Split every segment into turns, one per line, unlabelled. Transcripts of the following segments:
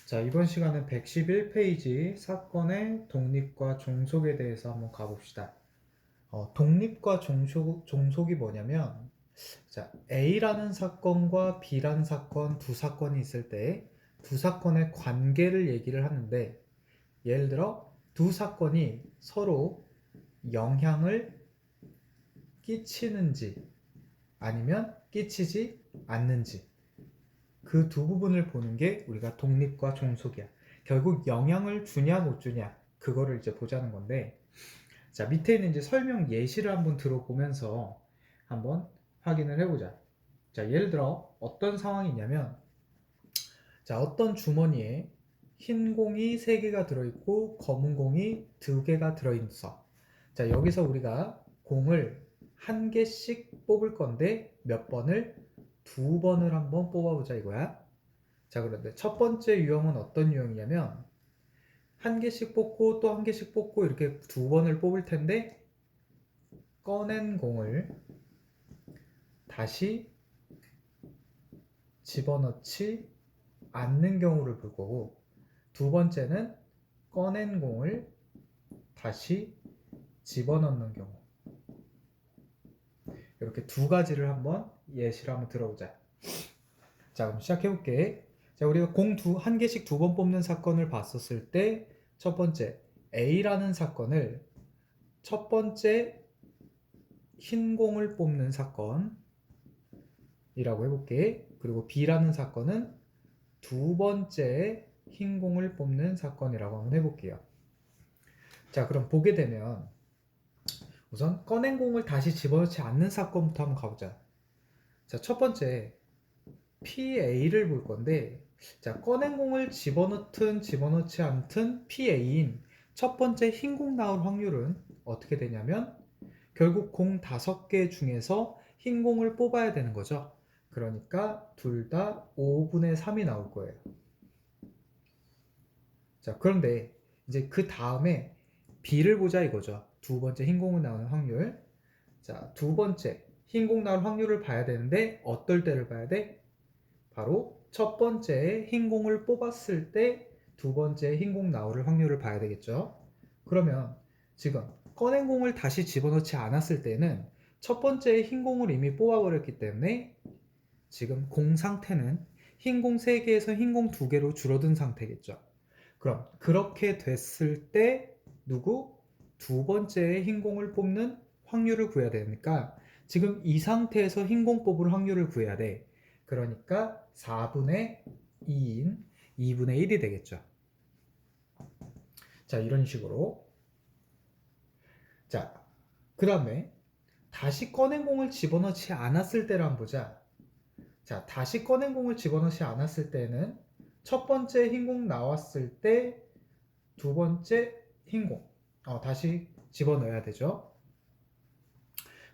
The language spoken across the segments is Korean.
자, 이번 시간은 111페이지 사건의 독립과 종속에 대해서 한번 가봅시다. 독립과 종속이 뭐냐면, 자, A라는 사건과 B라는 사건 두 사건이 있을 때 두 사건의 관계를 얘기를 하는데, 예를 들어 두 사건이 서로 영향을 끼치는지 아니면 끼치지 않는지, 그 두 부분을 보는 게 우리가 독립과 종속이야. 결국 영향을 주냐 못 주냐 그거를 이제 보자는 건데, 자, 밑에 있는 이제 설명 예시를 한번 들어보면서 한번 확인을 해보자. 자, 예를 들어 어떤 상황이 있냐면, 자, 어떤 주머니에 흰 공이 3개가 들어있고 검은 공이 2개가 들어있어. 자, 여기서 우리가 공을 한 개씩 뽑을 건데 몇 번을? 2번을 한번 뽑아보자 이거야. 자, 그런데 첫 번째 유형은 어떤 유형이냐면, 한 개씩 뽑고 또 한 개씩 뽑고 이렇게 2번을 뽑을 텐데, 꺼낸 공을 다시 집어넣지 않는 경우를 볼 거고, 두 번째는 꺼낸 공을 다시 집어넣는 경우. 이렇게 두 가지를 한번 예시를 한번 들어보자. 자, 그럼 시작해볼게. 자, 우리가 한 개씩 2번 뽑는 사건을 봤었을 때, 첫 번째 A라는 사건을 첫 번째 흰 공을 뽑는 사건이라고 해볼게. 그리고 B라는 사건은 두 번째 흰 공을 뽑는 사건이라고 한번 해볼게요. 자, 그럼 보게 되면 우선 꺼낸 공을 다시 집어넣지 않는 사건부터 한번 가보자. 자, 첫 번째 PA를 볼 건데, 자, 꺼낸 공을 집어넣든 집어넣지 않든 PA인 첫 번째 흰 공 나올 확률은 어떻게 되냐면, 결국 공 5개 중에서 흰 공을 뽑아야 되는 거죠. 그러니까 둘 다 5분의 3이 나올 거예요. 자, 그런데 이제 그 다음에 B를 보자 이거죠. 두 번째 흰 공을 나오는 확률. 자, 두 번째 흰 공 나올 확률을 봐야 되는데 어떨 때를 봐야 돼? 바로 첫 번째 흰 공을 뽑았을 때 두 번째 흰 공 나올 확률을 봐야 되겠죠. 그러면 지금 꺼낸 공을 다시 집어넣지 않았을 때는 첫 번째 흰 공을 이미 뽑아버렸기 때문에 지금 공 상태는 흰 공 3개에서 흰 공 2개로 줄어든 상태겠죠. 그럼 그렇게 됐을 때 두 번째 흰 공을 뽑는 확률을 구해야 되니까, 지금 이 상태에서 흰 공 뽑을 확률을 구해야 돼. 그러니까 4분의 2인 2분의 1이 되겠죠. 자, 이런 식으로. 자, 그 다음에 다시 꺼낸 공을 집어넣지 않았을 때를 한번 보자. 자, 다시 꺼낸 공을 집어넣지 않았을 때는 첫 번째 흰 공 나왔을 때 두 번째 흰 공 다시 집어넣어야 되죠.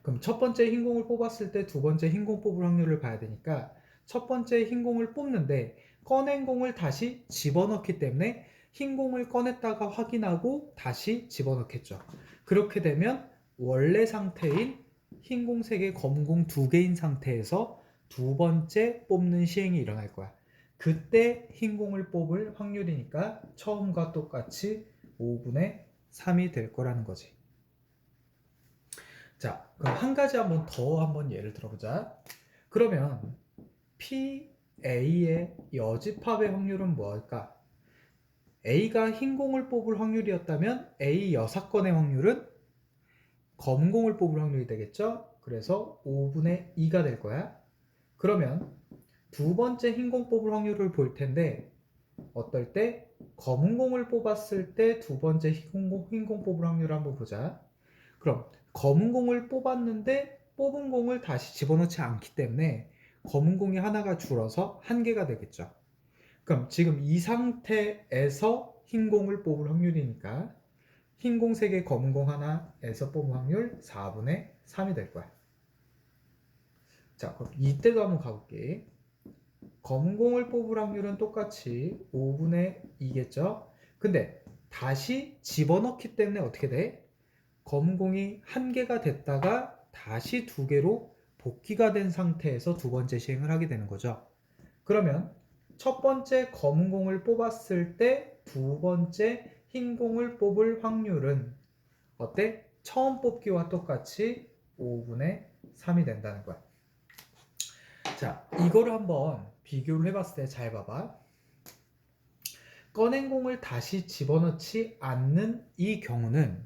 그럼 첫 번째 흰 공을 뽑았을 때 두 번째 흰 공 뽑을 확률을 봐야 되니까, 첫 번째 흰 공을 뽑는데 꺼낸 공을 다시 집어넣기 때문에 흰 공을 꺼냈다가 확인하고 다시 집어넣겠죠. 그렇게 되면 원래 상태인 흰 공 3개, 검은 공 2개인 상태에서 두 번째 뽑는 시행이 일어날 거야. 그때 흰 공을 뽑을 확률이니까 처음과 똑같이 5분의 3이 될 거라는 거지. 자, 그럼 한 가지 한번 예를 들어보자. 그러면 PA의 여집합의 확률은 뭐일까? A가 흰 공을 뽑을 확률이었다면 A 6건의 확률은 검은 공을 뽑을 확률이 되겠죠? 그래서 5분의 2가 될 거야. 그러면 두 번째 흰 공 뽑을 확률을 볼 텐데, 어떨 때? 검은 공을 뽑았을 때 두 번째 흰 공 뽑을 확률을 한번 보자. 그럼 검은 공을 뽑았는데 뽑은 공을 다시 집어넣지 않기 때문에 검은 공이 하나가 줄어서 한 개가 되겠죠. 그럼 지금 이 상태에서 흰 공을 뽑을 확률이니까 흰 공 3개, 검은 공 하나에서 뽑은 확률 4분의 3이 될 거야. 자, 그럼 이때도 한번 가볼게. 검은 공을 뽑을 확률은 똑같이 5분의 2겠죠. 근데 다시 집어넣기 때문에 어떻게 돼? 검은 공이 한 개가 됐다가 다시 2개로 복귀가 된 상태에서 두 번째 시행을 하게 되는 거죠. 그러면 첫 번째 검은 공을 뽑았을 때 두 번째 흰 공을 뽑을 확률은 어때? 처음 뽑기와 똑같이 5분의 3이 된다는 거야. 자, 이거를 한번 비교를 해봤을 때 잘 봐봐. 꺼낸 공을 다시 집어넣지 않는 이 경우는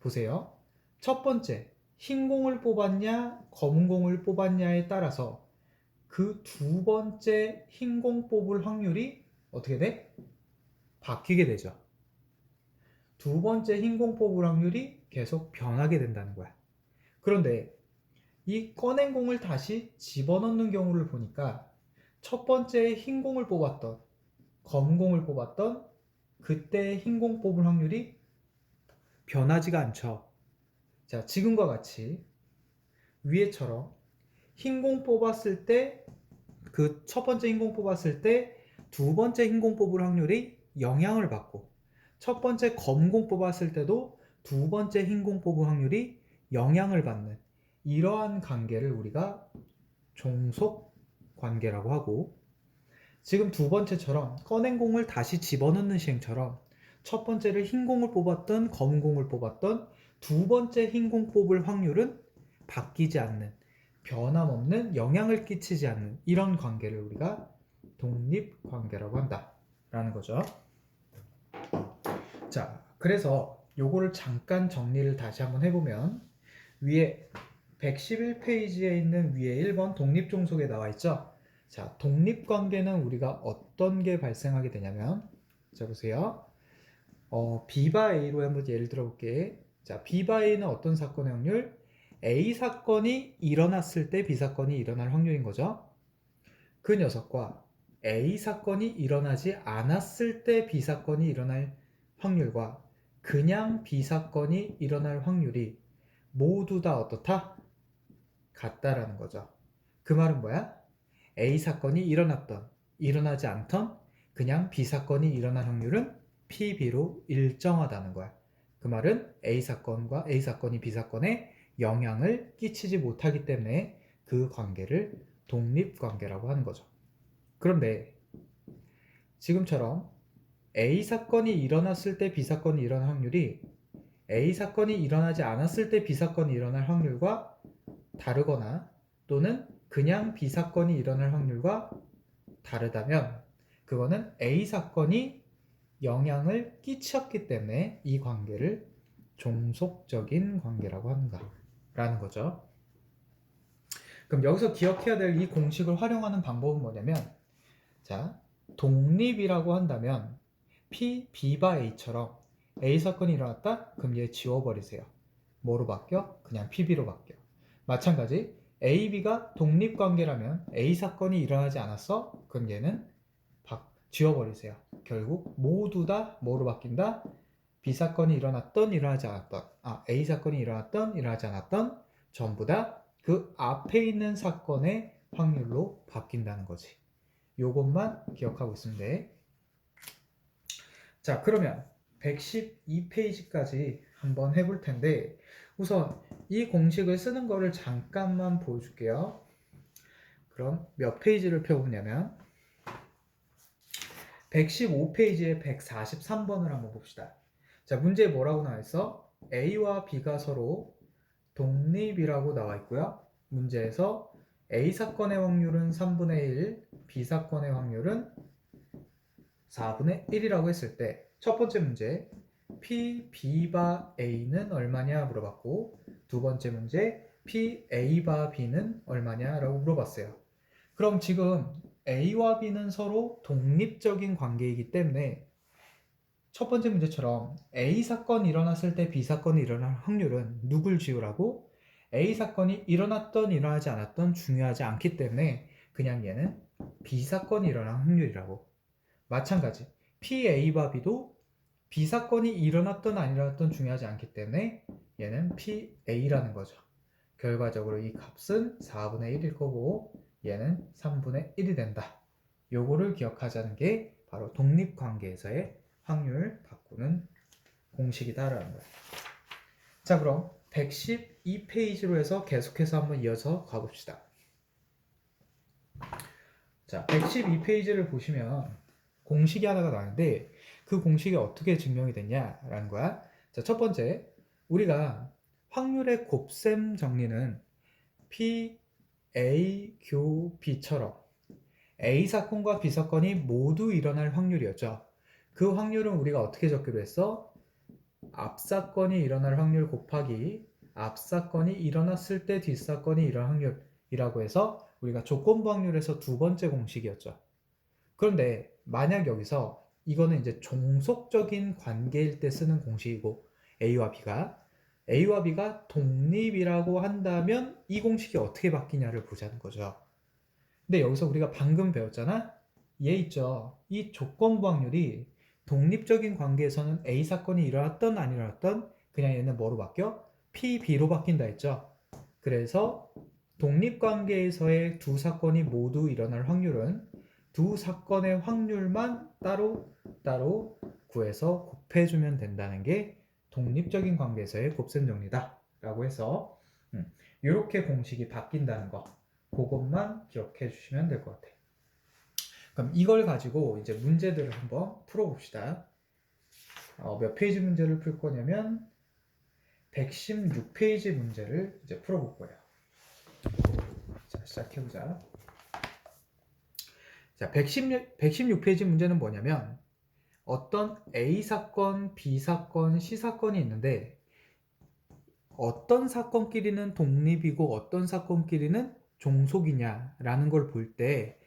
보세요. 첫 번째, 흰 공을 뽑았냐, 검은 공을 뽑았냐에 따라서 그 두 번째 흰 공 뽑을 확률이 어떻게 돼? 바뀌게 되죠. 두 번째 흰 공 뽑을 확률이 계속 변하게 된다는 거야. 그런데 이 꺼낸 공을 다시 집어넣는 경우를 보니까 첫 번째 흰 공을 뽑았던, 검은 공을 뽑았던 그때 흰 공 뽑을 확률이 변하지가 않죠. 자, 지금과 같이 위에처럼 흰 공 뽑았을 때 그 첫 번째 흰 공 뽑았을 때 두 번째 흰 공 뽑을 확률이 영향을 받고 첫 번째 검은 공 뽑았을 때도 두 번째 흰 공 뽑을 확률이 영향을 받는 이러한 관계를 우리가 종속 관계라고 하고 지금 두 번째처럼 꺼낸 공을 다시 집어넣는 시행처럼 첫 번째를 흰 공을 뽑았던 검은 공을 뽑았던 두 번째 흰 공 뽑을 확률은 바뀌지 않는 변함없는 영향을 끼치지 않는 이런 관계를 우리가 독립관계라고 한다 라는 거죠. 자, 그래서 요거를 잠깐 정리를 다시 한번 해보면 위에 111페이지에 있는 위에 1번 독립종속에 나와 있죠. 자, 독립관계는 우리가 어떤 게 발생하게 되냐면 자 보세요. B바 A로 한번 예를 들어볼게. 자, B바 A는 어떤 사건의 확률? A 사건이 일어났을 때 B 사건이 일어날 확률인 거죠. 그 녀석과 A 사건이 일어나지 않았을 때 B 사건이 일어날 확률과 그냥 B 사건이 일어날 확률이 모두 다 어떻다? 같다라는 거죠. 그 말은 뭐야? A 사건이 일어났던, 일어나지 않던 그냥 B 사건이 일어날 확률은 PB로 일정하다는 거야. 그 말은 A 사건이 B 사건에 영향을 끼치지 못하기 때문에 그 관계를 독립관계라고 하는 거죠. 그런데 지금처럼 A 사건이 일어났을 때 B 사건이 일어날 확률이 A 사건이 일어나지 않았을 때 B 사건이 일어날 확률과 다르거나 또는 그냥 B 사건이 일어날 확률과 다르다면 그거는 A 사건이 영향을 끼쳤기 때문에 이 관계를 종속적인 관계라고 한다라는 거죠. 그럼 여기서 기억해야 될 이 공식을 활용하는 방법은 뭐냐면 자, 독립이라고 한다면 P, B바 A처럼 A 사건이 일어났다? 그럼 얘 지워버리세요. 뭐로 바뀌어? 그냥 PB로 바뀌어. 마찬가지 A, B가 독립관계라면 A 사건이 일어나지 않았어? 그럼 얘는 지워버리세요. 결국 모두 다 뭐로 바뀐다? B 사건이 일어났던 일어나지 않았던 A 사건이 일어났던 일어나지 않았던 전부 다 그 앞에 있는 사건의 확률로 바뀐다는 거지. 요것만 기억하고 있으면 돼. 자, 그러면 112페이지까지 한번 해볼 텐데 우선 이 공식을 쓰는 거를 잠깐만 보여줄게요. 그럼 몇 페이지를 펴보냐면 115페이지에 143번을 한번 봅시다. 자, 문제에 뭐라고 나와 있어? A와 B가 서로 독립이라고 나와 있고요. 문제에서 A 사건의 확률은 3분의 1, B 사건의 확률은 4분의 1이라고 했을 때 첫 번째 문제 P, B바 A는 얼마냐 물어봤고 두 번째 문제 P, A바 B는 얼마냐 라고 물어봤어요. 그럼 지금 A와 B는 서로 독립적인 관계이기 때문에 첫 번째 문제처럼 A 사건이 일어났을 때 B 사건이 일어날 확률은 누굴 지우라고? A 사건이 일어났던 일어나지 않았던 중요하지 않기 때문에 그냥 얘는 B 사건이 일어날 확률이라고. 마찬가지 PA바 B도 B 사건이 일어났던 안 일어났던 중요하지 않기 때문에 얘는 PA라는 거죠. 결과적으로 이 값은 4분의 1일 거고 얘는 3분의 1이 된다. 요거를 기억하자는 게 바로 독립관계에서의 확률 바꾸는 공식이다라는 거예요. 자, 그럼 112페이지로 해서 계속해서 한번 이어서 가봅시다. 자, 112페이지를 보시면 공식이 하나가 나오는데 그 공식이 어떻게 증명이 됐냐라는 거야. 자, 첫 번째, 우리가 확률의 곱셈 정리는 P, A, 교, B처럼 A 사건과 B 사건이 모두 일어날 확률이었죠. 그 확률은 우리가 어떻게 적기로 했어? 앞 사건이 일어날 확률 곱하기 앞 사건이 일어났을 때 뒷 사건이 일어날 확률이라고 해서 우리가 조건부 확률에서 두 번째 공식이었죠. 그런데 만약 여기서 이거는 이제 종속적인 관계일 때 쓰는 공식이고 A와 B가 독립이라고 한다면 이 공식이 어떻게 바뀌냐를 보자는 거죠. 근데 여기서 우리가 방금 배웠잖아? 얘 있죠. 이 조건부 확률이 독립적인 관계에서는 A 사건이 일어났던 안 일어났던 그냥 얘는 뭐로 바뀌어? P, B로 바뀐다 했죠. 그래서 독립관계에서의 두 사건이 모두 일어날 확률은 두 사건의 확률만 따로 구해서 곱해주면 된다는 게 독립적인 관계에서의 곱셈 정리다 라고 해서 이렇게 공식이 바뀐다는 거 그것만 기억해 주시면 될 것 같아요. 그럼 이걸 가지고 이제 문제들을 한번 풀어봅시다. 몇 페이지 문제를 풀 거냐면 116페이지 문제를 이제 풀어볼 거예요. 자, 시작해보자. 자, 116페이지 문제는 뭐냐면 어떤 A 사건, B 사건, C 사건이 있는데 어떤 사건끼리는 독립이고 어떤 사건끼리는 종속이냐라는 걸 볼 때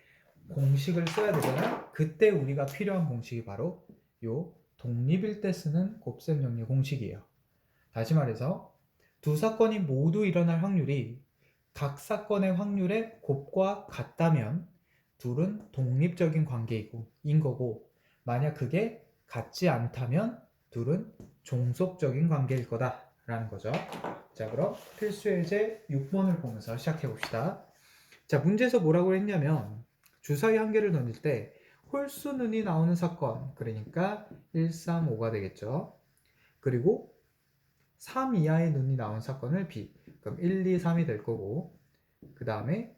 공식을 써야 되잖아. 그때 우리가 필요한 공식이 바로 요 독립일 때 쓰는 곱셈 정리 공식이에요. 다시 말해서 두 사건이 모두 일어날 확률이 각 사건의 확률의 곱과 같다면 둘은 독립적인 관계이고 인 거고, 만약 그게 같지 않다면 둘은 종속적인 관계일 거다라는 거죠. 자, 그럼 필수 예제 6번을 보면서 시작해 봅시다. 자, 문제에서 뭐라고 했냐면 주사위 한 개를 던질 때 홀수 눈이 나오는 사건, 그러니까 1, 3, 5가 되겠죠. 그리고 3 이하의 눈이 나온 사건을 B, 그럼 1, 2, 3이 될 거고, 그 다음에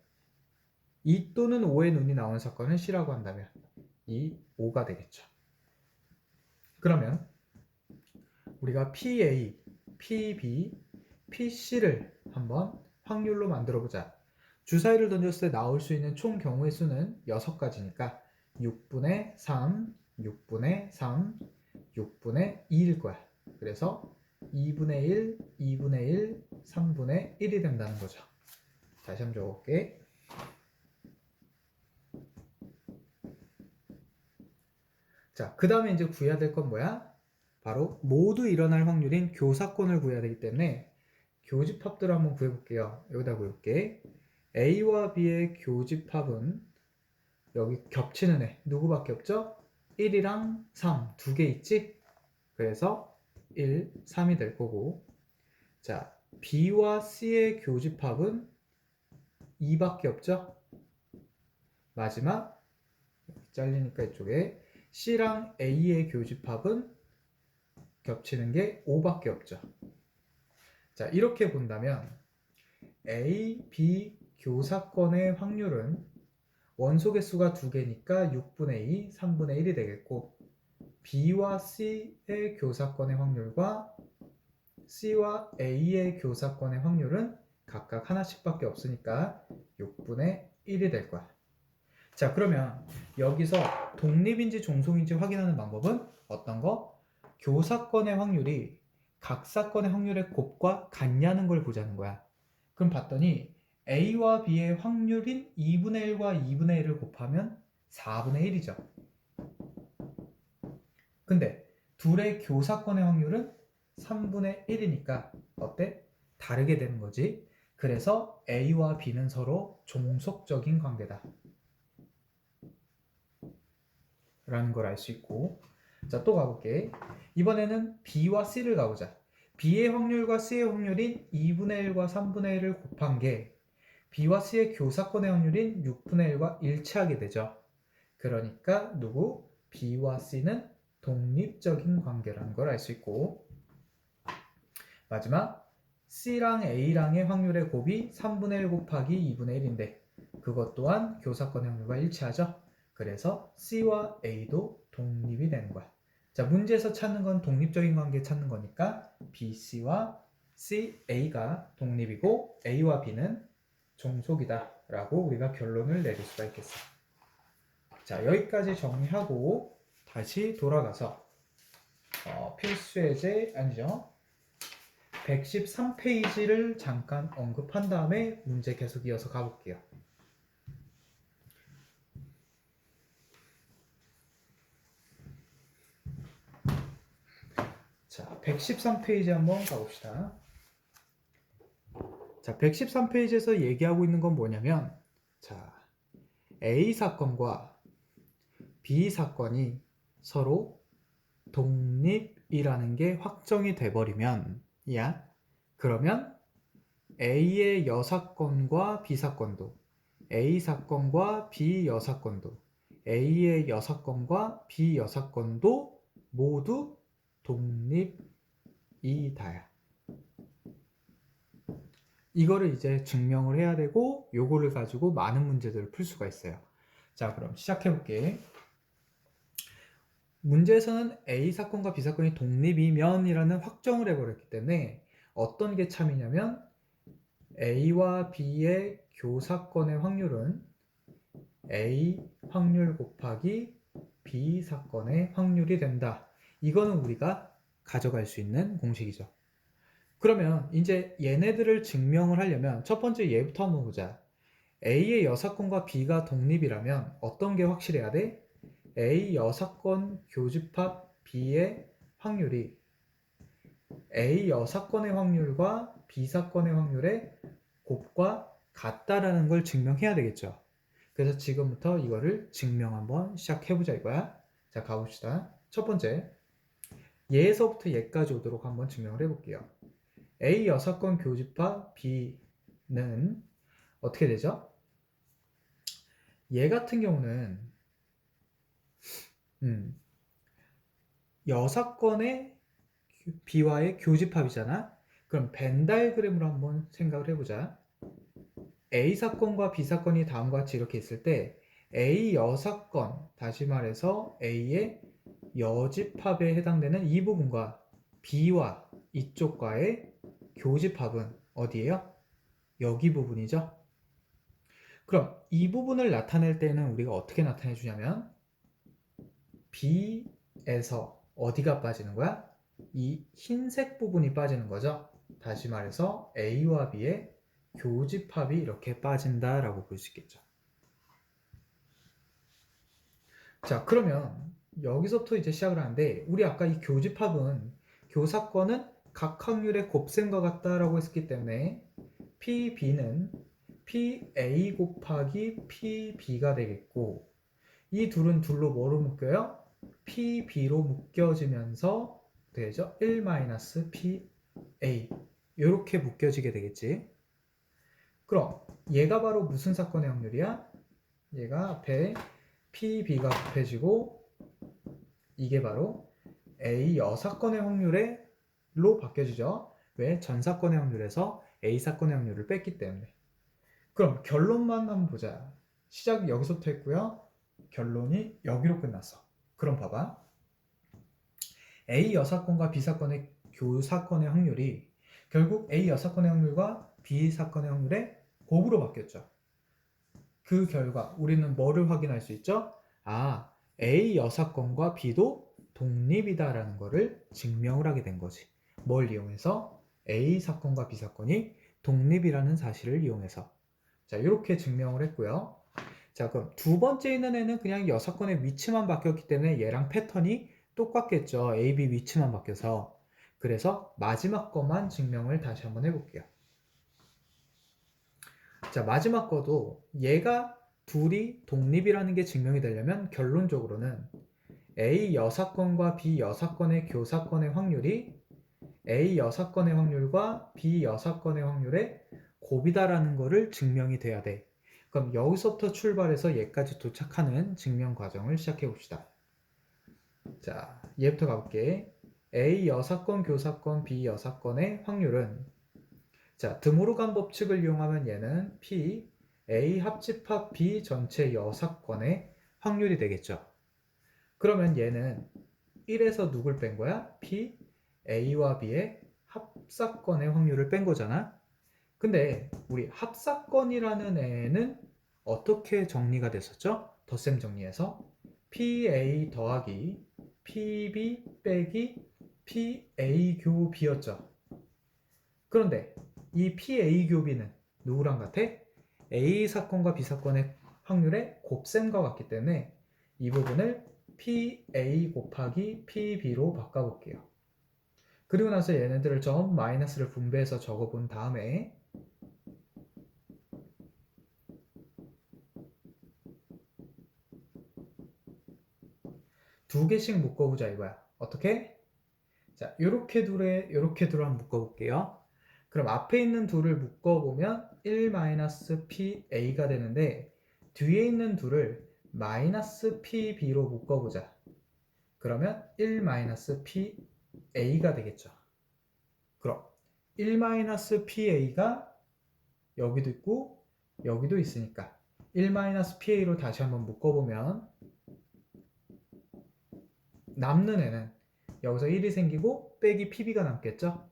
2 또는 5의 눈이 나온 사건을 C라고 한다면 이 5가 되겠죠. 그러면 우리가 PA, PB, PC를 한번 확률로 만들어 보자. 주사위를 던졌을 때 나올 수 있는 총 경우의 수는 6가지니까 6분의 3, 6분의 3, 6분의 2일 거야. 그래서 2분의 1, 2분의 1, 3분의 1이 된다는 거죠. 다시 한번 적어볼게. 자, 그 다음에 이제 구해야 될 건 뭐야? 바로 모두 일어날 확률인 교사건을 구해야 되기 때문에 교집합들을 한번 구해볼게요. 여기다 구해볼게. A와 B의 교집합은 여기 겹치는 애 누구밖에 없죠? 1이랑 3 두 개 있지? 그래서 1, 3이 될 거고, 자, B와 C의 교집합은 2밖에 없죠? 마지막 잘리니까 이쪽에 C랑 A의 교집합은 겹치는 게 5밖에 없죠. 자, 이렇게 본다면 A, B 교사건의 확률은 원소 개수가 2개니까 6분의 2, 3분의 1이 되겠고, B와 C의 교사건의 확률과 C와 A의 교사건의 확률은 각각 하나씩밖에 없으니까 6분의 1이 될 거야. 자, 그러면 여기서 독립인지 종속인지 확인하는 방법은 어떤 거? 교사건의 확률이 각 사건의 확률의 곱과 같냐는 걸 보자는 거야. 그럼 봤더니 A와 B의 확률인 2분의 1과 2분의 1을 곱하면 4분의 1이죠. 근데 둘의 교사건의 확률은 3분의 1이니까 어때? 다르게 되는 거지. 그래서 A와 B는 서로 종속적인 관계다 라는 걸 알 수 있고, 자, 또 가볼게. 이번에는 B와 C를 가보자. B의 확률과 C의 확률인 2분의 1과 3분의 1을 곱한 게 B와 C의 교사건의 확률인 6분의 1과 일치하게 되죠. 그러니까 누구? B와 C는 독립적인 관계라는 걸 알 수 있고, 마지막 C랑 A랑의 확률의 곱이 3분의 1 곱하기 2분의 1인데 그것 또한 교사건의 확률과 일치하죠. 그래서 C와 A도 독립이 되는 거야. 자, 문제에서 찾는 건 독립적인 관계 찾는 거니까 B, C와 C, A가 독립이고 A와 B는 종속이다 라고 우리가 결론을 내릴 수가 있겠어. 자, 여기까지 정리하고 다시 돌아가서 필수 예제 아니죠. 113페이지를 잠깐 언급한 다음에 문제 계속 이어서 가볼게요. 자, 113페이지 한번 가봅시다. 자, 113페이지에서 얘기하고 있는 건 뭐냐면, 자, A 사건과 B 사건이 서로 독립이라는 게 확정이 돼버리면, 그러면 A의 여사건과 B 사건도, A 사건과 B 여사건도, A의 여사건과 B 여사건도 모두 독립이다야. 이거를 이제 증명을 해야 되고 요거를 가지고 많은 문제들을 풀 수가 있어요. 자, 그럼 시작해 볼게. 문제에서는 A 사건과 B 사건이 독립이면이라는 확정을 해버렸기 때문에 어떤 게 참이냐면 A와 B의 교사건의 확률은 A 확률 곱하기 B 사건의 확률이 된다. 이거는 우리가 가져갈 수 있는 공식이죠. 그러면 이제 얘네들을 증명을 하려면 첫 번째 얘부터 한번 보자. A의 여사건과 B가 독립이라면 어떤 게 확실해야 돼? A 여사건 교집합 B의 확률이 A 여사건의 확률과 B 사건의 확률의 곱과 같다라는 걸 증명해야 되겠죠. 그래서 지금부터 이거를 증명 한번 시작해보자 이거야. 자, 가봅시다. 첫 번째, 얘에서부터 얘까지 오도록 한번 증명을 해볼게요. A 여사건 교집합 B는 어떻게 되죠? 얘 같은 경우는 여사건의 B와의 교집합이잖아. 그럼 벤 다이어그램으로 한번 생각을 해보자. A 사건과 B 사건이 다음과 같이 이렇게 있을 때 A 여사건, 다시 말해서 A의 여집합에 해당되는 이 부분과 B와 이쪽과의 교집합은 어디예요? 여기 부분이죠. 그럼 이 부분을 나타낼 때는 우리가 어떻게 나타내 주냐면 B에서 어디가 빠지는 거야? 이 흰색 부분이 빠지는 거죠. 다시 말해서 A와 B의 교집합이 이렇게 빠진다라고 볼 수 있겠죠. 자, 그러면 여기서부터 이제 시작을 하는데 우리 아까 이 교집합은 교사건은 각 확률의 곱셈과 같다라고 했기 때문에 PB는 PA 곱하기 PB가 되겠고 이 둘은 둘로 뭐로 묶여요? PB로 묶여지면서 되죠? 1-PA 이렇게 묶여지게 되겠지. 그럼 얘가 바로 무슨 사건의 확률이야? 얘가 앞에 PB가 곱해지고 이게 바로 A 여사건의 확률로 바뀌어지죠. 왜? 전 사건의 확률에서 A 사건의 확률을 뺐기 때문에. 그럼 결론만 한번 보자. 시작이 여기서부터 했고요. 결론이 여기로 끝났어. 그럼 봐봐. A 여사건과 B 사건의 교사건의 확률이 결국 A 여사건의 확률과 B 사건의 확률의 곱으로 바뀌었죠. 그 결과 우리는 뭐를 확인할 수 있죠? A 여사건과 B도 독립이다라는 것을 증명을 하게 된 거지. 뭘 이용해서? A 사건과 B 사건이 독립이라는 사실을 이용해서. 자, 이렇게 증명을 했고요. 자, 그럼 두 번째 있는 애는 그냥 여사건의 위치만 바뀌었기 때문에 얘랑 패턴이 똑같겠죠. A, B 위치만 바뀌어서. 그래서 마지막 것만 증명을 다시 한번 해볼게요. 자, 마지막 거도 얘가 둘이 독립이라는 게 증명이 되려면 결론적으로는 A 여사건과 B 여사건의 교사건의 확률이 A 여사건의 확률과 B 여사건의 확률의 곱이다라는 거를 증명이 돼야 돼. 그럼 여기서부터 출발해서 얘까지 도착하는 증명 과정을 시작해 봅시다. 자, 얘부터 가볼게. A 여사건, 교사건, B 여사건의 확률은 자, 드모르간 법칙을 이용하면 얘는 P A 합집합 B 전체 여사건의 확률이 되겠죠. 그러면 얘는 1에서 누굴 뺀 거야? P, A와 B의 합사건의 확률을 뺀 거잖아. 근데 우리 합사건이라는 애는 어떻게 정리가 됐었죠? 덧셈 정리해서 PA 더하기 PB 빼기 PA 교 B였죠. 그런데 이 PA 교 B는 누구랑 같아? A 사건과 B 사건의 확률의 곱셈과 같기 때문에 이 부분을 PA 곱하기 PB로 바꿔볼게요. 그리고 나서 얘네들을 점 마이너스를 분배해서 적어본 다음에 두 개씩 묶어보자 이거야. 어떻게? 자, 요렇게 둘에 요렇게 둘을 한번 묶어볼게요. 그럼 앞에 있는 둘을 묶어보면 1-PA가 되는데 뒤에 있는 둘을 -PB로 묶어보자. 그러면 1-PA가 되겠죠. 그럼 1-PA가 여기도 있고 여기도 있으니까 1-PA로 다시 한번 묶어보면 남는 애는 여기서 1이 생기고 빼기 PB가 남겠죠.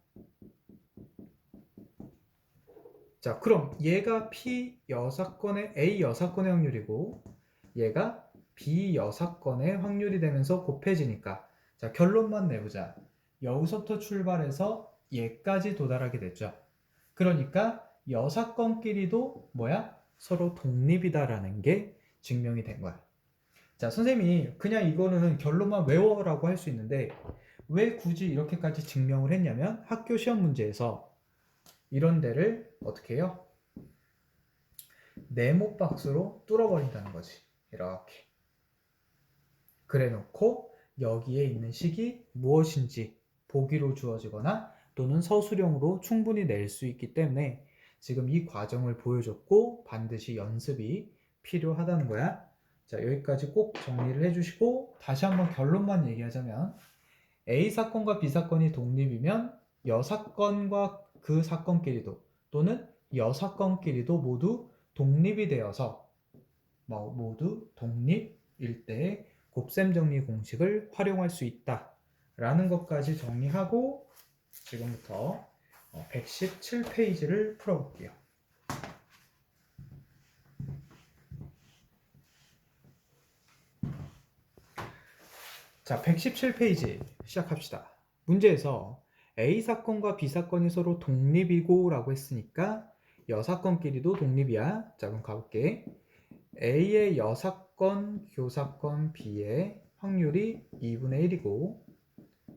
자, 그럼 얘가 P 여사건의 A 여사건의 확률이고 얘가 B 여사건의 확률이 되면서 곱해지니까 자, 결론만 내보자. 여기서부터 출발해서 얘까지 도달하게 됐죠. 그러니까 여사건끼리도 뭐야? 서로 독립이다라는 게 증명이 된 거야. 자, 선생님이 그냥 이거는 결론만 외워라고 할 수 있는데 왜 굳이 이렇게까지 증명을 했냐면 학교 시험 문제에서 이런 데를 어떻게 해요? 네모 박스로 뚫어버린다는 거지. 이렇게. 그래 놓고 여기에 있는 식이 무엇인지 보기로 주어지거나 또는 서술형으로 충분히 낼 수 있기 때문에 지금 이 과정을 보여줬고 반드시 연습이 필요하다는 거야. 자, 여기까지 꼭 정리를 해주시고 다시 한번 결론만 얘기하자면 A 사건과 B 사건이 독립이면 여사건과 그 사건끼리도 또는 여사건끼리도 모두 독립이 되어서 모두 독립일 때의 곱셈 정리 공식을 활용할 수 있다 라는 것까지 정리하고 지금부터 117페이지를 풀어볼게요. 자, 117페이지 시작합시다. 문제에서 A 사건과 B 사건이 서로 독립이고 라고 했으니까 여사건끼리도 독립이야. 자, 그럼 가볼게. A의 여사건, 교사건, B의 확률이 2분의 1이고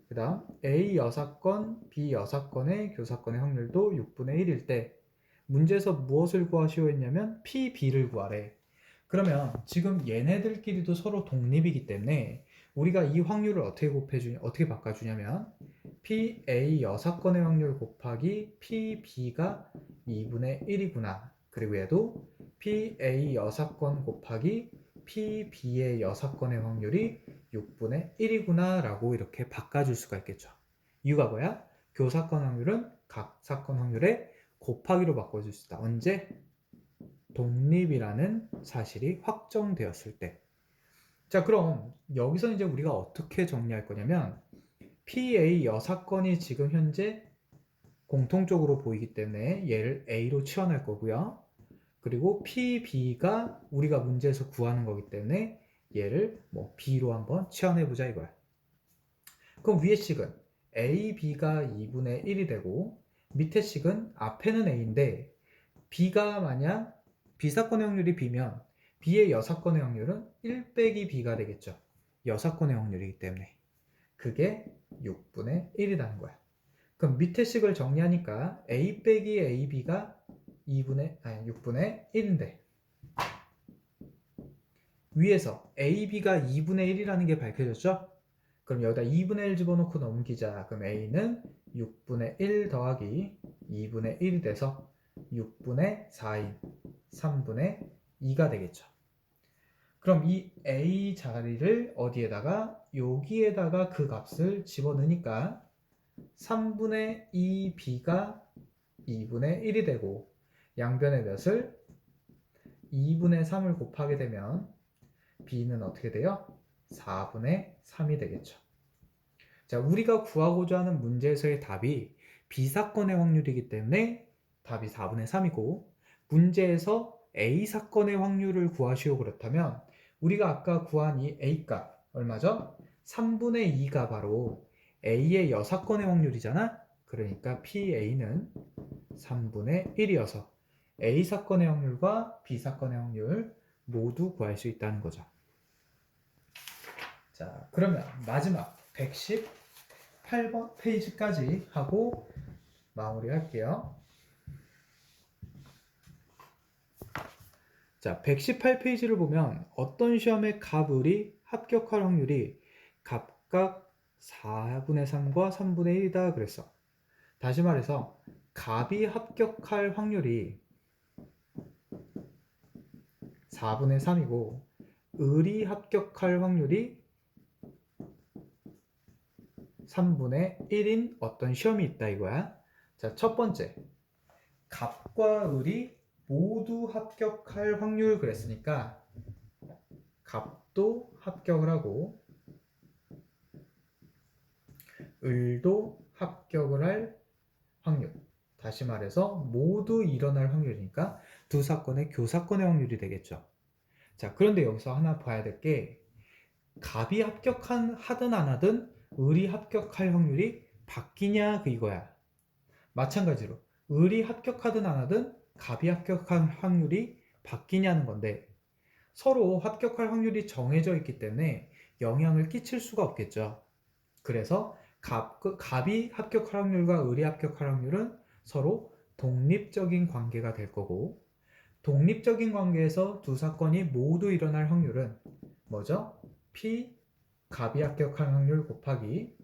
그 다음 A 여사건, B 여사건의 교사건의 확률도 6분의 1일 때 문제에서 무엇을 구하시오 했냐면 P, B를 구하래. 그러면 지금 얘네들끼리도 서로 독립이기 때문에 우리가 이 확률을 어떻게 바꿔주냐면 PA 여사건의 확률 곱하기 PB가 2분의 1이구나. 그리고 얘도 PA 여사건 곱하기 PB의 여사건의 확률이 6분의 1이구나 라고 이렇게 바꿔줄 수가 있겠죠. 이유가 뭐야? 교사건 확률은 각 사건 확률의 곱하기로 바꿔줄 수 있다. 언제? 독립이라는 사실이 확정되었을 때. 자, 그럼 여기서 이제 우리가 어떻게 정리할 거냐면 PA 여사건이 지금 현재 공통적으로 보이기 때문에 얘를 A로 치환할 거고요. 그리고 PB가 우리가 문제에서 구하는 거기 때문에 얘를 B로 한번 치환해 보자 이거야. 그럼 위의 식은 A, B가 2분의 1이 되고 밑에 식은 앞에는 A인데 B가 만약 B 사건의 확률이 B면 B의 여사건의 확률은 1 빼기 B가 되겠죠. 여사건의 확률이기 때문에. 그게 6분의 1이라는 거야. 그럼 밑에 식을 정리하니까 A 빼기 AB가 6분의 1인데 위에서 AB가 2분의 1이라는 게 밝혀졌죠? 그럼 여기다 2분의 1 집어넣고 넘기자. 그럼 A는 6분의 1 더하기 2분의 1이 돼서 6분의 4인 3분의 2가 되겠죠. 그럼 이 A 자리를 어디에다가 여기에다가 그 값을 집어넣으니까 3분의 2B가 2분의 1이 되고 양변의 몇을 2분의 3을 곱하게 되면 b는 어떻게 돼요? 4분의 3이 되겠죠. 자, 우리가 구하고자 하는 문제에서의 답이 B사건의 확률이기 때문에 답이 4분의 3이고, 문제에서 A사건의 확률을 구하시오 그렇다면 우리가 아까 구한 이 A값 얼마죠? 3분의 2가 바로 A의 여사건의 확률이잖아? 그러니까 PA는 3분의 1이어서 A사건의 확률과 B사건의 확률 모두 구할 수 있다는 거죠. 자, 그러면 마지막 118번 페이지까지 하고 마무리할게요. 자, 118페이지를 보면 어떤 시험의 갑을이 합격할 확률이 각각 4분의 3과 3분의 1이다 그랬어. 다시 말해서 갑이 합격할 확률이 4분의 3이고 을이 합격할 확률이 3분의 1인 어떤 시험이 있다 이거야. 자, 첫 번째, 갑과 을이 모두 합격할 확률 그랬으니까 갑도 합격을 하고 을도 합격을 할 확률, 다시 말해서 모두 일어날 확률이니까 두 사건의 교사건의 확률이 되겠죠. 자, 그런데 여기서 하나 봐야 될 게 갑이 하든 안 하든 을이 합격할 확률이 바뀌냐 그 이거야. 마찬가지로 을이 합격하든 안 하든 갑이 합격할 확률이 바뀌냐는 건데, 서로 합격할 확률이 정해져 있기 때문에 영향을 끼칠 수가 없겠죠. 그래서 갑이 합격할 확률과 을이 합격할 확률은 서로 독립적인 관계가 될 거고, 독립적인 관계에서 두 사건이 모두 일어날 확률은 뭐죠? P 갑이 합격할 확률 곱하기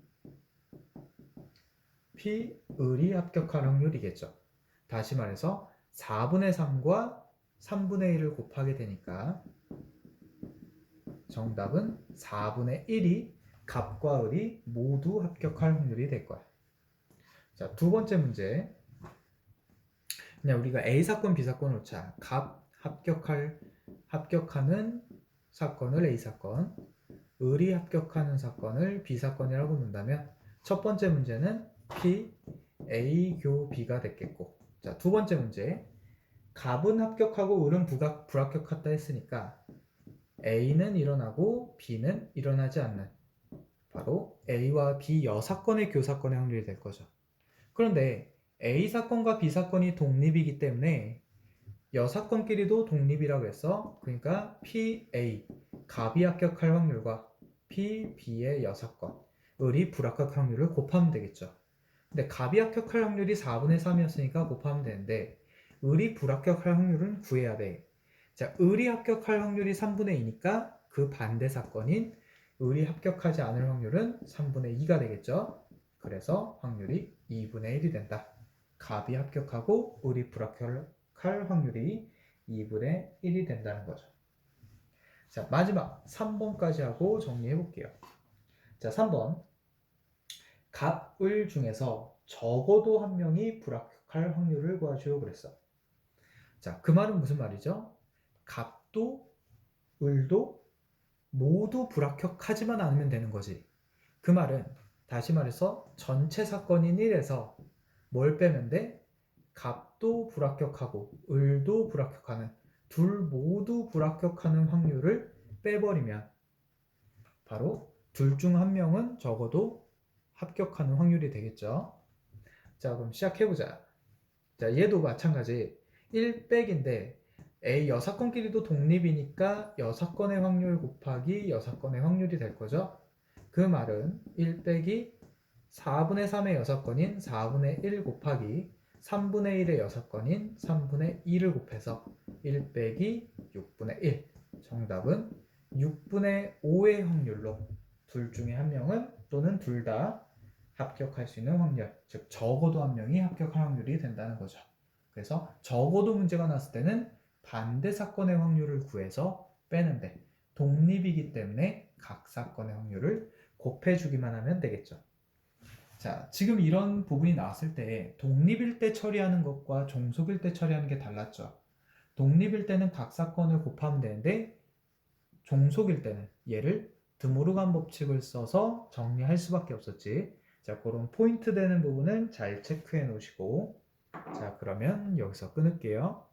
P 을이 합격할 확률이겠죠. 다시 말해서 4분의 3과 3분의 1을 곱하게 되니까 정답은 4분의 1이 갑과 을이 모두 합격할 확률이 될 거야. 자, 두 번째 문제. 그냥 우리가 A사건, B사건을 놓자. 갑 합격하는 사건을 A사건, 을이 합격하는 사건을 B사건이라고 놓는다면 첫 번째 문제는 P, A, 교, B가 됐겠고, 자, 두 번째 문제. 갑은 합격하고 을은 불합격했다 했으니까 A는 일어나고 B는 일어나지 않는, 바로 A와 B 여사건의 교사건의 확률이 될 거죠. 그런데 A사건과 B사건이 독립이기 때문에 여사건끼리도 독립이라고 했어. 그러니까 PA, 갑이 합격할 확률과 PB의 여사건, 을이 불합격할 확률을 곱하면 되겠죠. 근데 갑이 합격할 확률이 4분의 3이었으니까 곱하면 되는데 을이 불합격할 확률은 구해야 돼. 자, 을이 합격할 확률이 3분의 2니까 그 반대 사건인 을이 합격하지 않을 확률은 3분의 2가 되겠죠. 그래서 확률이 2분의 1이 된다. 갑이 합격하고 을이 불합격할 확률이 2분의 1이 된다는 거죠. 자, 마지막 3번까지 하고 정리해 볼게요. 자, 3번. 갑, 을 중에서 적어도 한 명이 불합격할 확률을 구하시오 그랬어. 자, 그 말은 무슨 말이죠? 갑도 을도 모두 불합격하지만 않으면 되는 거지. 그 말은 다시 말해서 전체 사건인 1에서 뭘 빼면 돼? 갑도 불합격하고 을도 불합격하는, 둘 모두 불합격하는 확률을 빼버리면 바로 둘 중 한 명은 적어도 합격하는 확률이 되겠죠. 자, 그럼 시작해보자. 자, 얘도 마찬가지 1백인데 A 여사건끼리도 독립이니까 여사건의 확률 곱하기 여사건의 확률이 될 거죠. 그 말은 1 빼기 4분의 3의 여사건인 4분의 1 곱하기 3분의 1의 여사건인 3분의 2를 곱해서 1 빼기 6분의 1. 정답은 6분의 5의 확률로 둘 중에 한 명은 또는 둘 다 합격할 수 있는 확률, 즉 적어도 한 명이 합격할 확률이 된다는 거죠. 그래서 적어도 문제가 났을 때는 반대 사건의 확률을 구해서 빼는데, 독립이기 때문에 각 사건의 확률을 곱해주기만 하면 되겠죠. 자, 지금 이런 부분이 나왔을 때 독립일 때 처리하는 것과 종속일 때 처리하는 게 달랐죠. 독립일 때는 각 사건을 곱하면 되는데 종속일 때는 얘를 드모르간 법칙을 써서 정리할 수밖에 없었지. 자, 그런 포인트 되는 부분은 잘 체크해 놓으시고, 자, 그러면 여기서 끊을게요.